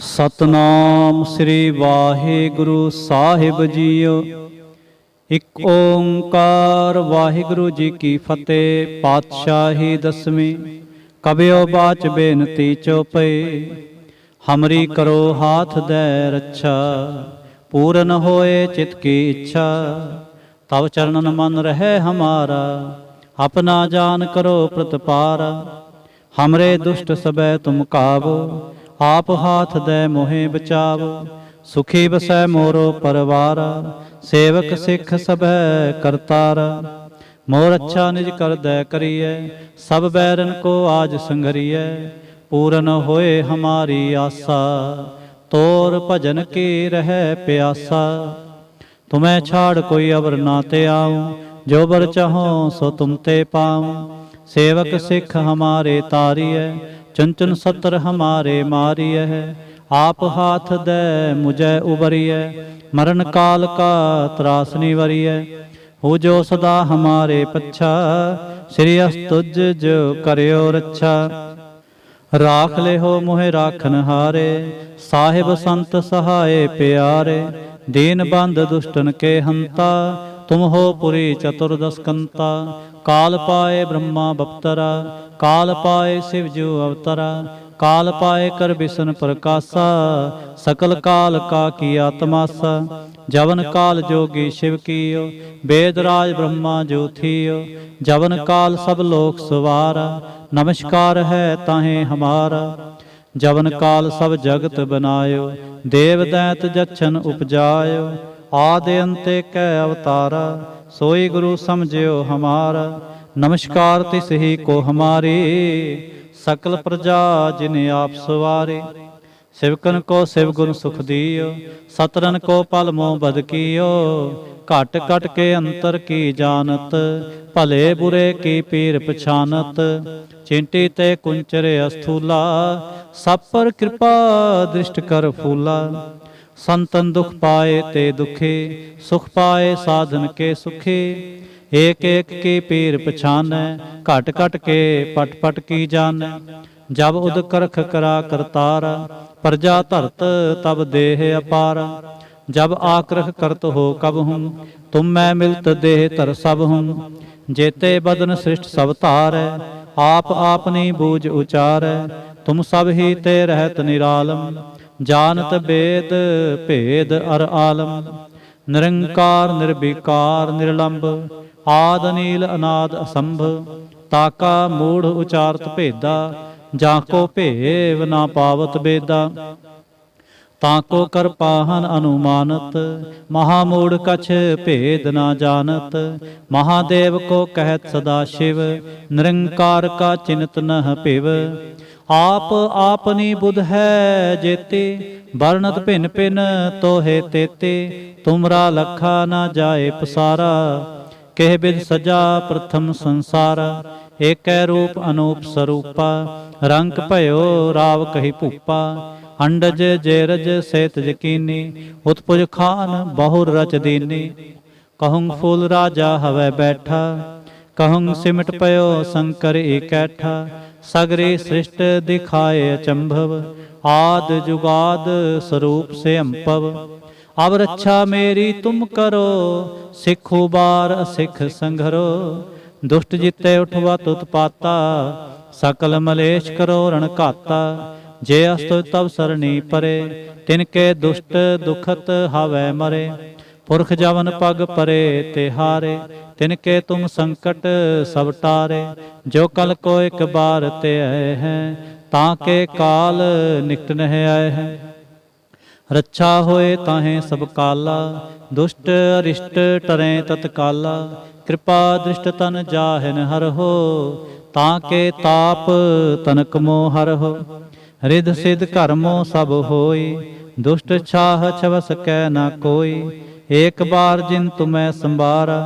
ਸਤਨਾਮ ਸ੍ਰੀ ਵਾਹਿਗੁਰੂ ਸਾਹਿਬ JIO. ਇਕ ਓੰਕਾਰ ਵਾਹਿਗੁਰੂ ਜੀ ਕੀ ਫਤਿਹ। ਪਾਤਸ਼ਾਹੀ ਦਸਵੀਂ। ਕਬਿਓ ਬਾਚ ਬੇਨਤੀ ਚੋਪਈ, ਹਮਰੀ ਕਰੋ ਹਾਥ ਦੈ ਰੱਛਾ। ਪੂਰਨ ਹੋਏ ਚਿਤ ਕੀ ਇੱਛਾ, ਤਵ ਚਰਨਨ ਮਨ ਰਹਿ ਹਮਾਰਾ। ਆਪਣਾ ਜਾਨ ਕਰੋ ਪ੍ਰਤਪਾਰਾ, ਹਮਰੇ ਦੁਸ਼ਟ ਸਬੈ ਤੁਮ ਕਾਵੋ। ਆਪ ਹਾਥ ਦੈ ਮੋਹਿ ਬਚਾਵੋ, ਸੁਖੀ ਬਸੈ ਮੋਰੋ ਪਰਵਾਰਾ। ਸੇਵਕ ਸਿੱਖ ਸਭੈ ਕਰਤਾਰਾ, ਮੋਰ ਅੱਛਾ ਨਿਜ ਕਰਦੈ ਕਰੀਐ। ਸਭ ਬੈਰਨ ਕੋ ਆਜ ਸੰਘਰੀਐ, ਪੂਰਨ ਹੋਏ ਹਮਾਰੀ ਆਸਾ। ਤੋਰ ਭਜਨ ਕੀ ਰਹਿ ਪਿਆਸਾ, ਤੁਮੈ ਛਾੜ ਕੋਈ ਅਵਰ ਨਾ ਤੇ ਆऊँ। ਜੋ ਬਰ ਚਾਹੋ ਸੋ ਤੁਮ ਤੇ ਪਾऊँ। सेवक सिख हमारे तारिय, चुन चुन सत्र हमारे मारिय। आप हाथ दे मुझे उबरिय, मरण काल का त्रास निवरिय। हो जो सदा हमारे पच्छा, श्री अस्तुज जो करियो रच्छा। राख ले हो मोहे राखन हारे, साहिब संत सहाय प्यारे। दीन बंद दुष्टन के हंता, तुम हो पुरी चतुर्दशकंता। काल पाए ब्रह्मा बप्तरा, काल पाए शिव जो अवतरा। काल पाए कर बिसन प्रकाशा, सकल काल का किया तमाशा। जवन काल जोगी शिव कियो, वेद राज ब्रह्मा जो थियो। जवन काल सब लोक सवारा, नमस्कार है ताहे हमारा। जवन काल सब जगत बनायो, देव दैत जच्छन उपजायो। आदि अंते कै अवतारा, सोई गुरु समझियो हमारा। नमस्कार तिस ही को हमारी, सकल प्रजा जिन्हें आप सवारे। सिवकन को शिव गुण सुख दियो, सतरन को पल मोह बद कियो। घट घट के अंतर की जानत, भले बुरे की पीर पछानत। चिंटी ते कुंचरे अस्थूला, सब पर कृपा दृष्ट कर फूला। संतन दुख पाए ते दुखी, सुख पाए साधन के सुखी। एक एक की पीर पछानै, घट घट के पट पट की जानै। जब उद करख करा करतारा, प्रजा धरत तब देह अपारा। जब आक्रह करत हो कब हूँ, तुम मैं मिलत देह तर सब हूँ। जेते बदन सृष्ट सब तारै, आप आपनी बूझ उचारै। तुम सब ही ते रहत निरालम, जानत वेद भेद अर आलम। निरंकार निर्विकार निर्लंब, आद नील अनाद असंभ। ताका मूढ़ उचारत भेदा, जाको भेव ना पावत बेदा। ताको कर पाहन अनुमानत, महामूढ़ कछ भेद ना जानत। महादेव को कहत सदा शिव, निरंकार का चिन्त नह पिव। आप आपनी बुध है जेते, वर्णत भिन भिन तो है तेते। तुमरा लखा ना जाए पसारा, कह बिद सजा प्रथम संसारा। एक रूप अनूप स्वरूपा, रंग भयो राव कही भूपा। अंडज जेरज सेत यकीनी, उत्पुज खान बहुर रच दीनी। कहूँ फूल राजा हवै बैठा, कहूँ सिमट पयो शंकर इकैठा। सगरी सृष्ट दिखाए अचंभव, आद जुगाद स्वरूप से अंपव। अब रक्षा मेरी तुम करो, सिख उबार असिख संघरो। दुष्ट जिते उठवत उत्पाता, सकल मलेश करो रण घाता। जे अस्तु तब सरणी परे, तिनके दुष्ट दुखत हवै मरे। पुरख जवन पग परे तिहारे, तिनके तुम संकट सब टारे। जो कल को एक बार ते आए हैं, ताके काल निकट नह आए हैं। रक्षा होए ताहें सब काला, दुष्ट अरिष्ट टरें तत्काला। कृपा दृष्ट तन जाहिन हर हो, ताके ताप तनक मोह हर हो। रिद सिद्ध कर्मो सब होई, दुष्ट छाह छवस कै ना कोई। एक बार जिन तुम्हें संबारा,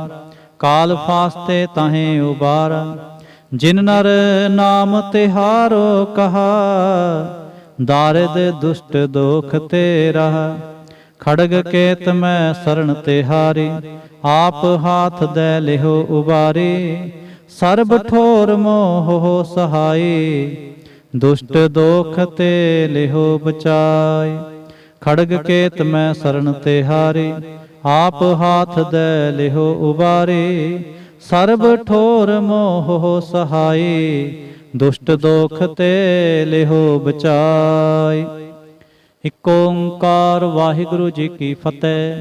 काल फास्ते ताहें उबारा। जिन नर नाम तिहारो कहा, दारिद दुष्ट दोख ते रहा। खड़ग केत मैं शरण तिहारी, आप हाथ दे लिहो उबारी। सर्ब ठोर मोह हो सहाई, दुष्ट दोख ते लिहो बचाय। खड़ग केत मैं शरण तिहारी, आप हाथ दे लिहो उबारे। सर्ब ठोर मोह सहाय, दुष्ट दोख ते लिहो बचाय। इक ओंकार वाहिगुरु जी की फतेह।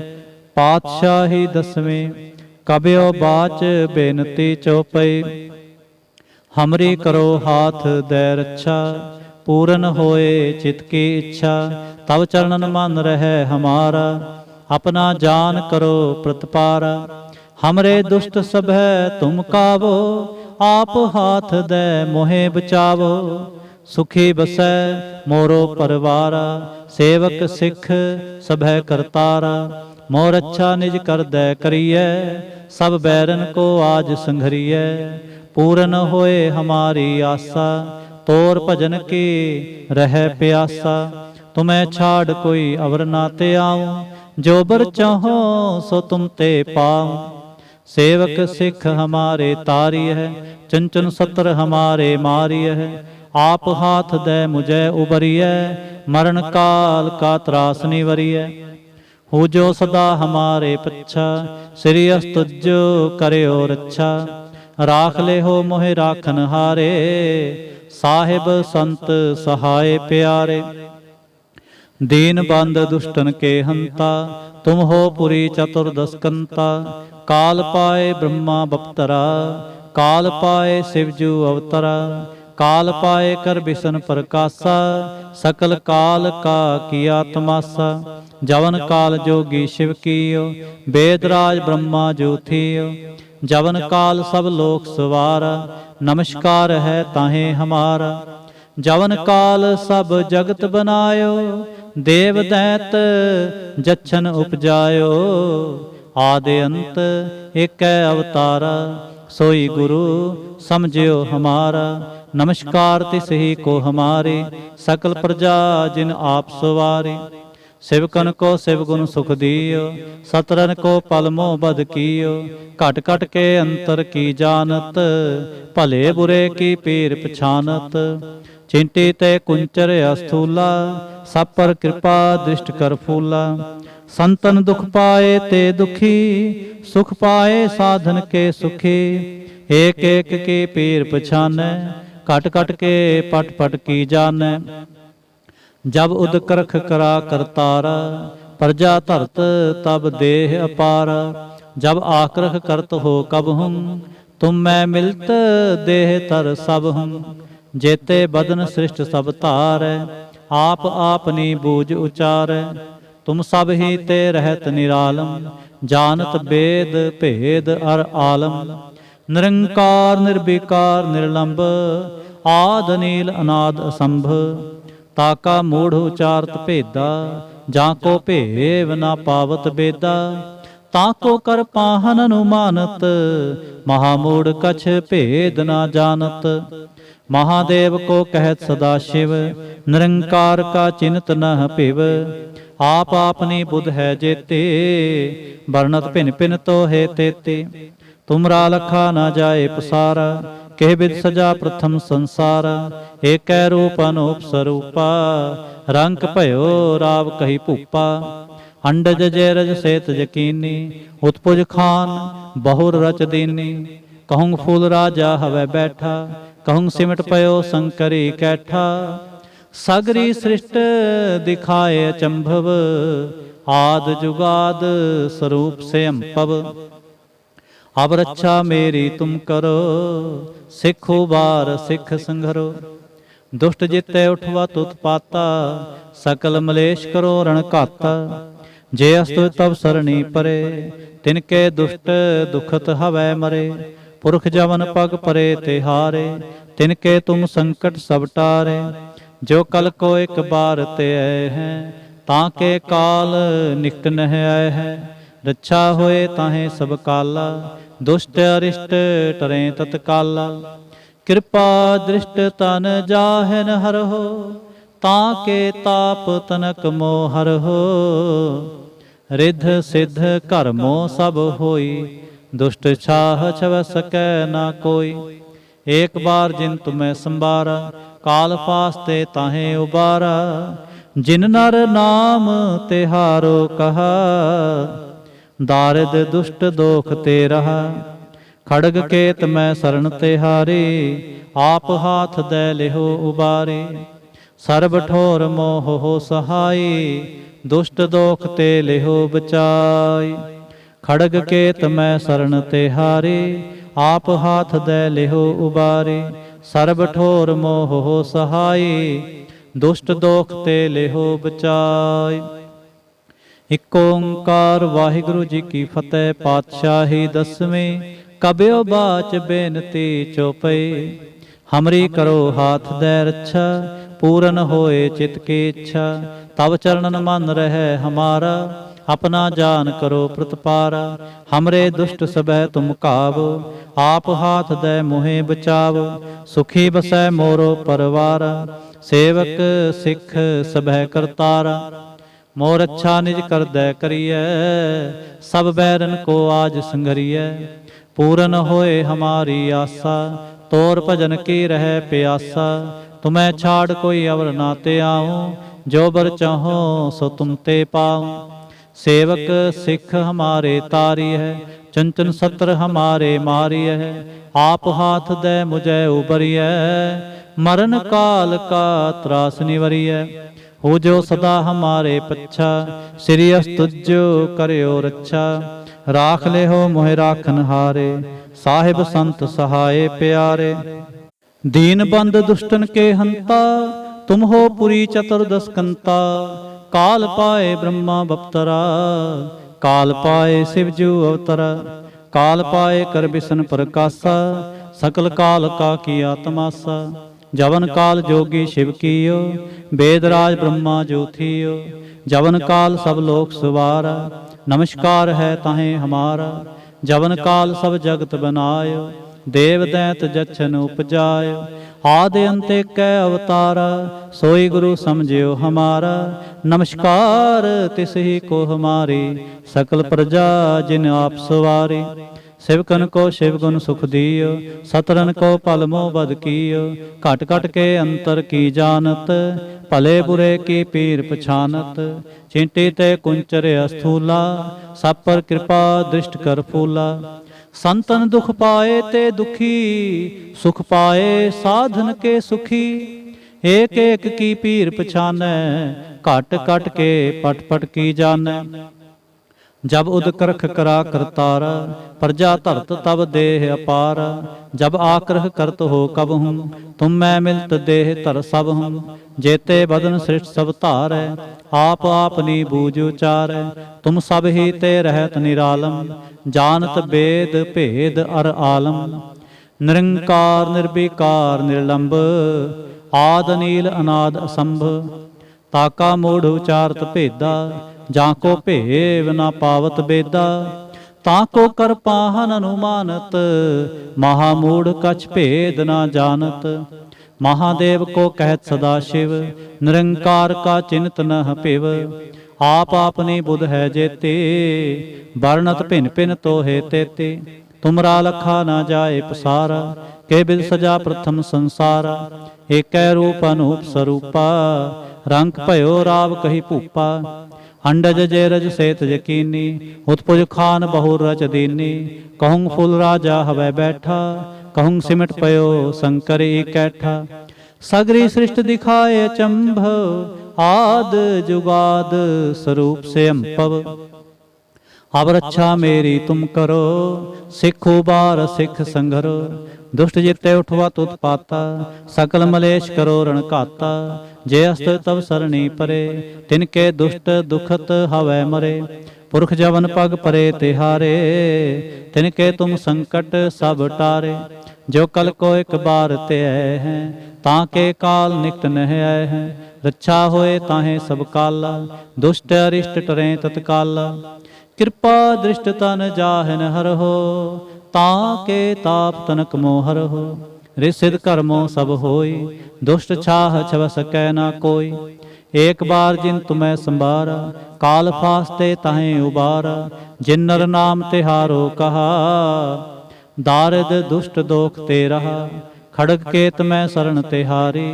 पातशाही दसवें। कबियो बाच बेनती चौपई, हमरी करो हाथ दे रक्षा। पूरन होए चित की इच्छा, तब चरणन मन रहे हमारा। अपना जान करो प्रतिपारा, हमरे दुष्ट सभै तुम कावो। आप हाथ दे मोहे बचावो। सुखी बसै मोरो परवारा, सेवक सिख सभै करतारा। मोर अच्छा निज कर दै करिए, सब बैरन को आज संघरिए। पूरन होए हमारी आशा, तोर भजन की रह प्यासा। तुम्हें छाड़ कोई अवर ना ते आऊं, जो बर चाहो सो तुम ते पाऊं। सेवक सिख हमारे तारी है, चंचन सत्र हमारे मारी है। आप हाथ दे मुझे उबरिए, मरण काल का त्रास निवरिए। हो जो सदा हमारे पच्छा, श्री अस्तुजो करियो रक्षा। राख ले हो मोहे राखन हारे, साहिब संत सहाय प्यारे। दीन बंद दुष्टन के हंता, तुम हो पुरी चतुर्दशकंता। काल पाए ब्रह्मा बप्तरा, काल पाए शिवजू अवतरा। काल पाए कर बिसन प्रकाशा, सकल काल का किया तमाशा। जवन काल जोगी शिव कीयो, वेदराज ब्रह्मा जो थियो। जवन काल सब लोक सवारा, नमस्कार है ताहे हमारा। जवन काल सब जगत बनायो, देव दैत जच्छन उपजायो। आदि अंत एक अवतारा, सोई गुरु समझियो हमारा। नमस्कार तिस ही को हमारे, सकल प्रजा जिन आप सवारे। शिवकन को शिव गुण सुख दियो, सतरन को पल मोह बद कियो। घट घट के अंतर की जानत, भले बुरे की पीर पछानत। चिंटी ते कुंचर अस्थूला, सब पर कृपा दृष्ट कर फूला। संतन दुख पाए ते दुखी, सुख पाए साधन के सुखी। एक एक की पीर पछाने, कट कट के पट पट की जाने। जब उदकरख करा करतारा, प्रजा धरत तब देह अपारा। जब आक्रख करत हो कब हम, तुम मैं मिलत देह तर सब हम। जेते बदन सृष्ट सब तारै, आप आपनी बूझ उचारै। तुम सब ही ते रहत निरालम, जानत वेद भेद अर आलम। निरंकार निर्विकार निर्लंब, आद नील अनाद असंभ। ताका मूढ़ उचारत भेदा, जाको भेव ना पावत बेदा। ताको कर पाहन अनुमानत, महामूढ़ कछ भेद ना जानत। महादेव को कहत सदा शिव, निरंकार का चिन्हत न पिव। आप आपनी बुध है जेते, वर्णत भिन भिन तो है तेते। तुमरा लखा ना जाए पसारा, के विद सजा प्रथम संसारा। एक रूप अनूप स्वरूपा, रंक भयो राव कही भूपा। अंडज जैरज सेत यकीनी, उत्पुज खान बहुर रच दीनी। कहूँ फूल राजा हवै बैठा, कहूँ सिमट पयो शंकरी कैठा। सगरी सृष्ट दिखाए अचंभव, आद जुगाद स्वरूप से अंपव। अब रक्षा मेरी तुम करो, सिख उबार सिख संघरो। दुष्ट जिते उठवत उत्पाता, सकल मलेश करो रण घाता। जे अस्तु तब सरणी परे, तिनके दुष्ट दुखत हवै मरे। पुरख जवन पग परे तिहारे, तिनके तुम संकट सब टारे। जो कल को एक बार ते आए हैं, ताके काल निकट नह आए हैं। रक्षा होए ताहे सब काला, दुष्ट अरिष्ट टरे तत्काला। कृपा दृष्ट तन जाहन हर हो, ताके ताप तनक मोहर हो। रिद्ध सिद्ध कर्मो सब होई, दुष्ट छाह छव सकै ना कोई। एक बार जिन तुम्हें संबारा, काल फास्ते ताहे उबारा। जिन नर नाम तिहारो कहा, दारिद दुष्ट दोख ते रहा। खड़ग केत मैं शरण तिहारी, आप हाथ दे लिहो उबारे। सर्ब ठोर मोह हो सहाई, दुष्ट दोख ते लिहो बचाई। खड़ग केत मैं शरण तिहारी, आप हाथ दे लिहो उबारे। सर्ब ठोर मोह हो सहाई, दुष्ट दोख ते लिहो बचाई। इक ओंकार वाहिगुरु जी की फतेह। पातशाही दसवीं। कबियो बाच बेनती चौपई, हमरी करो हाथ दे रक्षा। पूरन होए चित की इच्छा, तब चरणन मन रहे हमारा। अपना जान करो प्रतिपारा, हमरे दुष्ट सबह तुम कावो। आप हाथ दे मुहे बचावो, सुखी बसै मोरो परवारा। सेवक सिख सबह करतारा, मोर अच्छा निज कर दै करिए। सब बैरन को आज संघरिए, पूरन होए हमारी आशा। तोर भजन की रह प्यासा, तुम्हें छाड़ कोई अवर ना ते आऊं। जो बर चाहो सो तुम ते पाऊं। सेवक सिख हमारे तारी है, चंचन सत्र हमारे मारी है। आप हाथ दे मुझे उबरिय, मरण काल का त्रास निवरिय। हो जो सदा हमारे पच्छा, श्री अस्तुजो करियो रक्षा। राख ले हो मोहि राखन हारे, साहिब संत सहाय प्यारे। दीन बंद दुष्टन के हंता, तुम हो पुरी चतुर्दश कंता। काल पाए ब्रह्मा बप्तरा, काल पाए शिवजू अवतरा। काल पाए कर बिसन प्रकाशा, सकल काल का किया तमाशा। जवन काल जोगी शिव कियो, वेदराज ब्रह्मा जो थियो। जवन काल सब लोक सवारा, नमस्कार है ताहे हमारा। जवन काल सब जगत बनायो, देव दैत जच्छन उपजायो। आदि अंत कै अवतारा, सोई गुरु समझियो हमारा। नमस्कार तिस ही को हमारी, सकल प्रजा जिन आप सवारी। सेवकन को शिव गुण सुख दियो, सतरन को पल मोह बद कियो। घट घट के अंतर की जानत, भले बुरे की पीर पछानत। चिंटी ते कुंचर अस्थूला, सब पर कृपा दृष्ट कर फूला। संतन दुख पाए ते दुखी, सुख पाए साधन के सुखी। एक एक की पीर पछानै, घट घट के पट पट की जानै। जब उद करख करा करतारा, प्रजा धरत तब देह अपारा। जब आक्रह करत हो कब हूँ, तुम मैं मिलत देह तर सब हूँ। जेते बदन सृष्ट सब धारै, आप आपनी बूझ उचारै। तुम सब ही ते रहत निरालम, जानत वेद भेद अर आलम। निरंकार निर्विकार निर्लंब, आद नील अनाद असंभ। ताका मूढ़ उचारत भेदा, जाको भेव ना पावत बेदा। ताको कर पाहन अनुमानत, महामूढ़ कछ भेद ना जानत। महादेव को कहत सदा शिव, निरंकार का चिंत न पिव। आप आपनी बुध है जेते, वर्णत भिन भिन तो है तेते। तुमरा लखा ना जाए पसारा, के बिद सजा प्रथम संसारा। एक रूप अनूप स्वरूपा, रंग भयो राव कही भूपा। अंडज जेरज सेत यकीनी, उत्पुज खान बहुर रच दीनी। कहूँ फुल राजा हवै बैठा, कहूँ सिमट पयो शंकर कैठा। सगरी सृष्ट दिखाए चंभ, आद जुगाद स्वरूप से अम्पव। अब रक्षा मेरी तुम करो, सिख उबार सिख संघरो। दुष्ट जिते उठवत उत्पाता, सकल मलेश करो रण घाता। जे अस्त तब सरणी परे, तिनके दुष्ट दुखत हवै मरे। पुरख जवन पग परे तिहारे, तिनके तुम संकट सब टारे। जो कल को एक बार ते हैं, ताके काल निकट नह आए हैं। रक्षा होए ताहे सब काला, दुष्ट अरिष्ट टरें तत्काला। कृपा दृष्ट तन जाहन हर हो, ताके ताप तनक मोहर हो। रिसिद कर्मों सब होई, दुष्ट छाह छव सकै ना कोई। एक बार जिन तुम्हें संबारा, काल फास्ते ताहें उबारा। जिन नर नाम तिहारो कहा, दारिद दुष्ट दोख ते रहा। खड़ग केत मैं शरण तिहारी,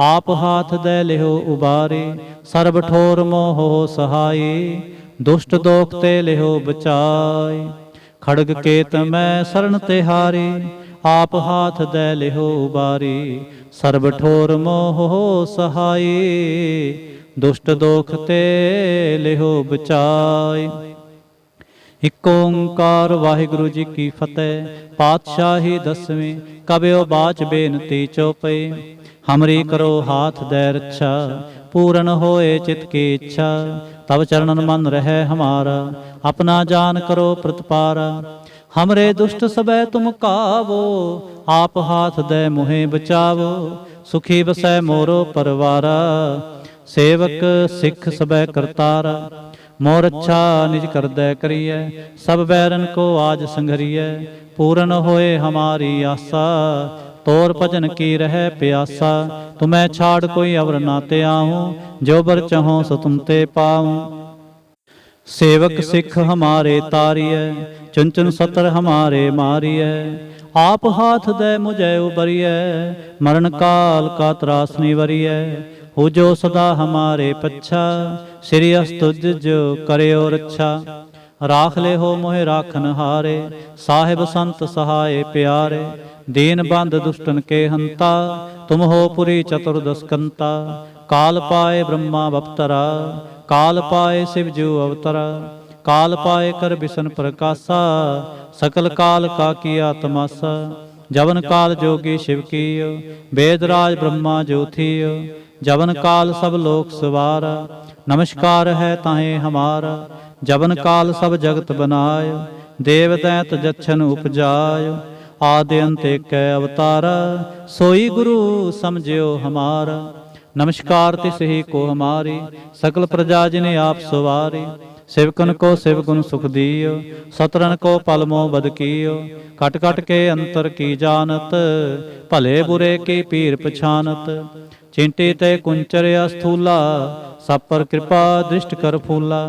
आप हाथ दे लिहो उबारे। सर्ब ठोर मोह सहाय, दुष्ट दोख ते लिहो बचाय। खड़ग केत मैं शरण तिहारी, आप हाथ दे लिहो उबारी। सर्ब ठोर मोह सहाय, दुष्ट दोख ते लिहो बचाय। इक ओंकार वाहिगुरु जी की फतेह। पातशाही दसवीं। कबियो बाच बेनती चौपई। हमरी करो हाथ दे रक्षा, पूर्ण होए चित की इच्छा। तब चरणन मन रहे हमारा, अपना जान करो प्रतिपारा। हमरे दुष्ट सबे तुम कावो, आप हाथ दे मुहे बचावो। सुखी बसै मोरो परवारा, सेवक सिख सबे करतारा। मोर अच्छा निज करदै करिए, सब बैरन को आज संघरिए। पूर्ण होए हमारी आशा, तोर भजन की रहे प्यासा। तुम्हें छाड़ कोई अवर ना ते आऊँ, जो बर चाहो सो तुम ते पाऊँ। सेवक सिख हमारे तारिय, चुन चुन सतर हमारे मारिय। आप हाथ दे मुझे उबरिय, मरण काल का त्रास निवरिय। हो जो सदा हमारे पच्छा, श्री अस्तुज जो करयो रक्षा। राख ले हो मोहे राखन हारे, साहिब संत सहाय प्यारे। दीन बंद दुष्टन के हंता, तुम हो पुरी चतुर्दश कंता। काल पाए ब्रह्मा बप्तरा, काल पाए शिव जू अवतरा। काल पाए कर बिसन प्रकाशा, सकल काल का किया तमाशा। जवन काल जोगी शिव कीयो, वेदराज ब्रह्मा जो थियो। जवन काल सब लोक सवारा, नमस्कार है ताहे हमारा। जवन काल सब जगत बनाय, देव दैत जच्छन उपजाय। आदि अंत एक अवतारा, सोई गुरु समझियो हमारा। नमस्कार तिस ही को हमारी, सकल प्रजा जिने आप सवारी। सेवकन को शिव गुण सुख दियो, सतरन को पलमो बद कियो। कट कट के अंतर की जानत, भले बुरे की पीर पछानत। चिंटी ते कुंचर अस्थूला, सब पर कृपा दृष्ट कर फूला।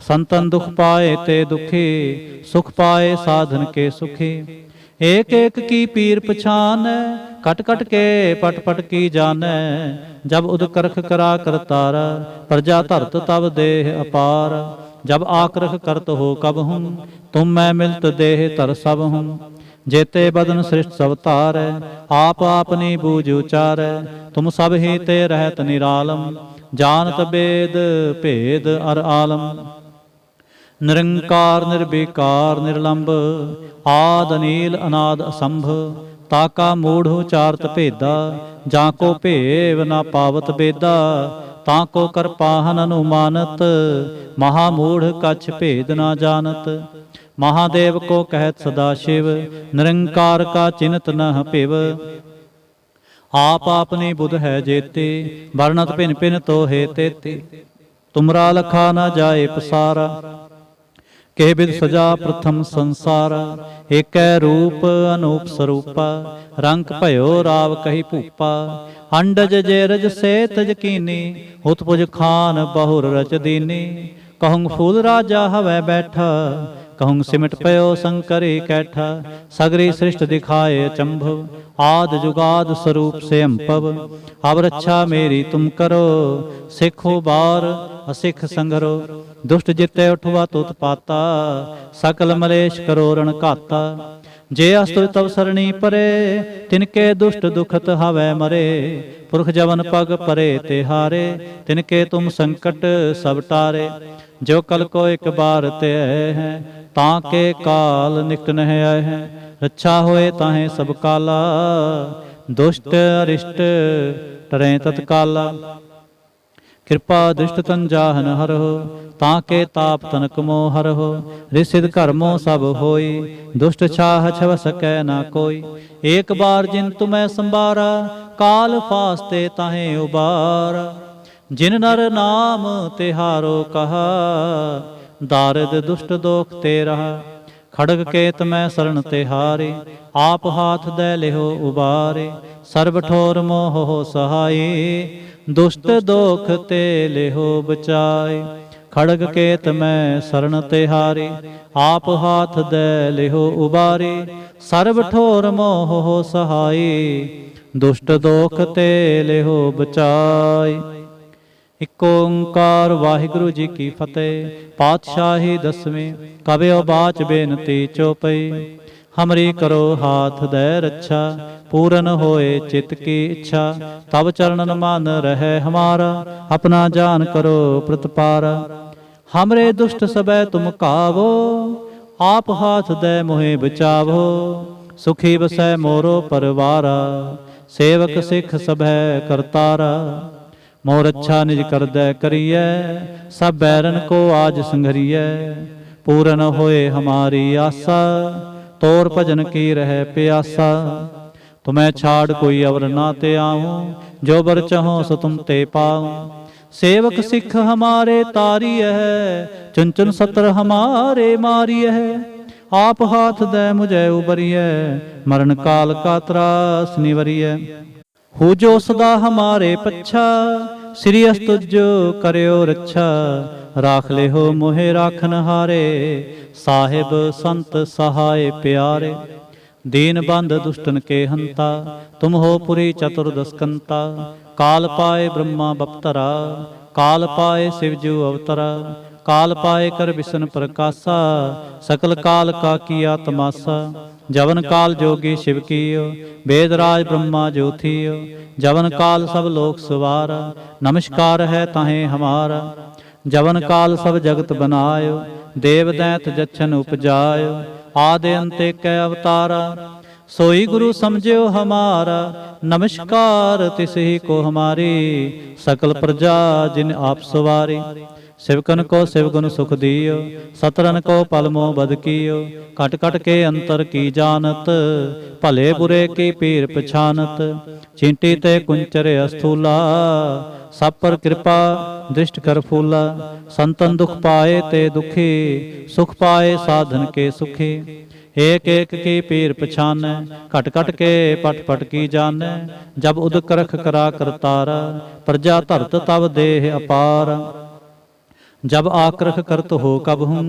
संतन दुख पाए ते दुखी, सुख पाए साधन के सुखी। एक एक की पीर पछान, कट कट के पट पट की जाने। जब उदकरख करा करतारा, प्रजा धरत तब देह अपार। जब आक्रख करत हो कब हूँ, तुम मैं मिलत देह तर सब हूँ। जेते बदन सृष्ट सब तारै, आप आपनी बूझ उचारै। तुम सब ही ते रहत निरालम, जानत वेद भेद अर आलम। निरंकार निर्विकार निर्लंब, आद अनील अनाद असंभ। ताका मूढ़ उचारत भेदा, जाको भेव ना पावत बेदा। ताको कर पाहन अनुमानत, महामूढ़ कछ भेद ना जानत। महादेव को कहत सदाशिव, निरंकार का चिन्हत न पिव। आप आपनी बुध है जेते, वर्णत भिन भिन तो हे तेते। तुमरा लखा न जाए पसारा, के बिद सजा प्रथम संसारा। एक रूप अनूप स्वरूपा, रंग भयो राव कही भूपा। अंडज जेरज से तज कीनी, उत्पुज खान बहुर रच दीनी। कहूँ फूल राजा हवै बैठा, कहूँ सिमट पयो शंकरी कैठा। सगरी सृष्ट दिखाए अचंभव, आद जुगाद स्वरूप से अंपव। अब रक्षा मेरी तुम करो, सिखो बार असिख संघरो। दुष्ट जिते उठवा तुत पाता, सकल मलेश करो रण घाता। जे अस्तुर तव सरणी परे, तिनके दुष्ट दुखत हवै मरे। पुरख जवन पग परे तिहारे, तिनके तुम संकट सब टारे। जो कल को एक बार ते हैं, ताके काल निकट नह आए हैं। रक्षा होए ताहे सब काला, दुष्ट अरिष्ट टरें तत्काला। कृपा दृष्ट तन जाहन हरहो, ताके ताप तनक मोह हरहो। रिसिद कर्मो सब होई, दुष्ट छाह छव सकै ना कोई। एक बार जिन तुम्हें संबारा, काल फास्ते ताहे उबारा। जिन नर नाम तिहारो कहा, दारिद दुष्ट दोख ते रहा। खड़ग केत मैं शरण तिहारे, आप हाथ दे लिहो उबारे। सर्ब ठोर मोह सहाय, दुष्ट दोख ते लिहो बचाए। खड़ग केत मैं शरण तिहारे, आप हाथ दे लिहो उबारे। सर्ब ठोर मोह सहाय, ਦੁਸ਼ਟ ਦੋਖ ਤੇ ਲਿਹੋ ਬਚਾਈ। ਇਕ ਓੰਕਾਰ ਵਾਹਿਗੁਰੂ ਜੀ ਕੀ ਫਤਿਹ। ਪਾਤਸ਼ਾਹੀ ਦਸਵੀਂ। ਕਬਿਓ ਬਾਚ ਬੇਨਤੀ ਚੋਪਈ। हमरी करो हाथ दे रक्षा, पूरन होए चित की इच्छा। तब चरणन मान रहे हमारा, अपना जान करो प्रतिपारा। हमरे दुष्ट सबै तुम कावो, आप हाथ दे मोहे बचावो। सुखी बसै मोरो परवारा, सेवक सिख सभै करतारा। मोर अच्छा निज करदै करियै, सब बैरन को आज संघरियै। पूरन होए हमारी आसा, तोर भजन की रह प्यासा। तुम्हें छाड़ कोई अवर ना ते आऊं, जो बर चाहो सो तुम ते पाऊं। सेवक सिख हमारे तारी है, चुन चुन सतर हमारे मारी है। आप हाथ दे मुझे उबरिय, मरण काल का त्रास निवरिय। हो जो सदा हमारे पच्छा, श्री अस्तुजो करयो रक्षा। राख ले हो मोहे राखन हारे, साहिब संत सहाय प्यारे। दीन बंध दुष्टन के हंता, तुम हो पुरी चतुर्दशकंता। काल पाए ब्रह्मा बप्तरा, काल पाए शिवजू अवतरा। काल पाए कर विष्णु प्रकाशा, सकल काल का किया तमाशा। जवन काल जोगी शिव कियो, वेदराज ब्रह्मा ज्योतियो। जवन काल सब लोक सवारा, नमस्कार है ताहे हमारा। जवन काल सब जगत बनायो, देव दैत जच्छन उपजायो। आदि अंते कै अवतारा, सोई गुरु समझो हमारा। नमस्कार तिसही को हमारी, सकल प्रजा जिन आप सवारी। शिवकन को शिवगुण सुख दियो, सतरन को पलमो बद कियो। कट कट के अंतर की जानत, भले बुरे की पीर पछानत। चींटी ते कुंचर अस्थूला, सब पर कृपा दृष्ट कर फूला। संतन दुख पाए ते दुखी, सुख पाए साधन के सुखी। एक एक की पीर पछाने, घट घट के पट पट की जाने। जब उदक रख करा करतारा, प्रजा धरत तब देह अपार। जब आक्रख करत हो कब हूँ,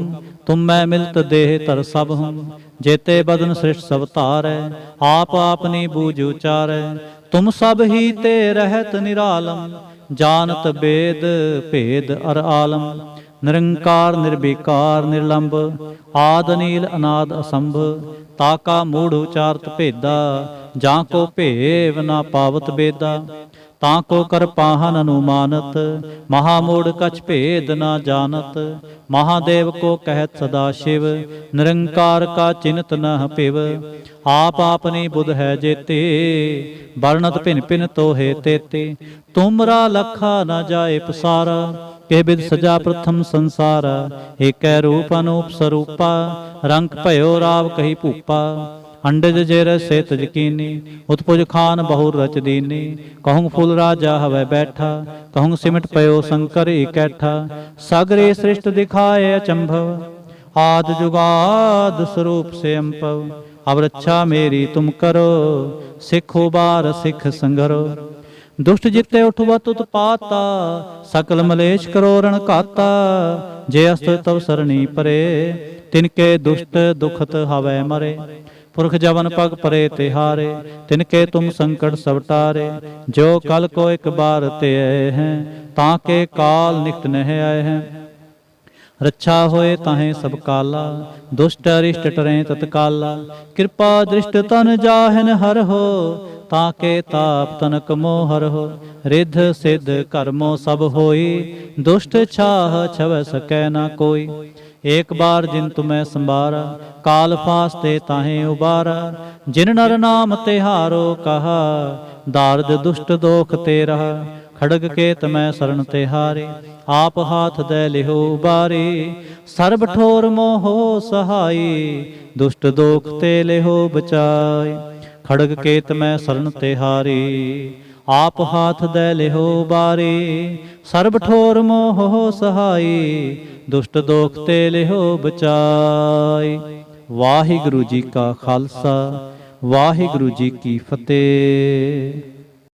तुम मैं मिलत देह तर सब हूँ। जेते बदन श्रेष्ठ सब तारै, आप आपनी बूझ उचारै। तुम सब ही ते रहत निरालम, जानत वेद भेद अर आलम। निरंकार निर्विकार निर्लंब, आद नील अनाद असंभ। ताका मूढ़ उचारत भेदा, जाको भेव ना पावत बेदा। ताको कर पाहन अनुमानत, महामूढ़ कछ भेद न जानत। महादेव को कहत सदा शिव, निरंकार का चिन्हत न पिव। आप आपनी बुध है जेते, वर्णत भिन भिन तो है तेते। तुमरा लखा न जाए पसारा, के बिद सजा प्रथम संसारा। एक रूप अनूप स्वरूपा, रंग भयो राव कही भूपा। अंडज जेर से तजकीनी, उत्पुज खान बहुर रच दीनी। कहूँ फूल राजा हवै बैठा, कहूँ सिमट पयो शंकर इकैठा। सागरे सृष्ट दिखाए अचंभव, आद जुगाद स्वरूप से अंपव। अब रक्षा मेरी तुम करो, सिख उबार सिख संघरो। दुष्ट जिते उठवत उत्पाता, सकल मलेश करो रण घाता। जे अस्त तव सरणी परे, तिनके दुष्ट दुखत हवै मरे। पुरख जवन पग परे तिहारे, तिनके तुम संकट सब टारे। जो कल को एक बार ते आए हैं, ताके काल निकट नह आए हैं। रक्षा होए ताहे सब काला, दुष्ट अरिष्ट टरें तत्काला। कृपा दृष्ट तन जाहन हर हो, ताके ताप तनक मोहर हो। रिद्ध सिद्ध कर्मो सब होई, दुष्ट छाह छव सकै ना कोई। एक बार जिन तुम्हें संभारा, काल फास्ते ताहे उबारा। जिन नर नाम तिहारो कहा, दारद दुष्ट दोख ते रहा। खड़ग के तमै शरण तिहारे, आप हाथ दे लिहो उबारी। सर्ब ठोर मोहो सहाई, दुष्ट दोख ते लिहो बचाई। खड़ग के तमै शरण तिहारी, आप हाथ दे लिहो उबारी। सर्ब ठोर मोहो सहाई, दुष्ट दोख ते लिहो बचाई। वाहिगुरु जी का खालसा, वाहिगुरु जी की फतेह।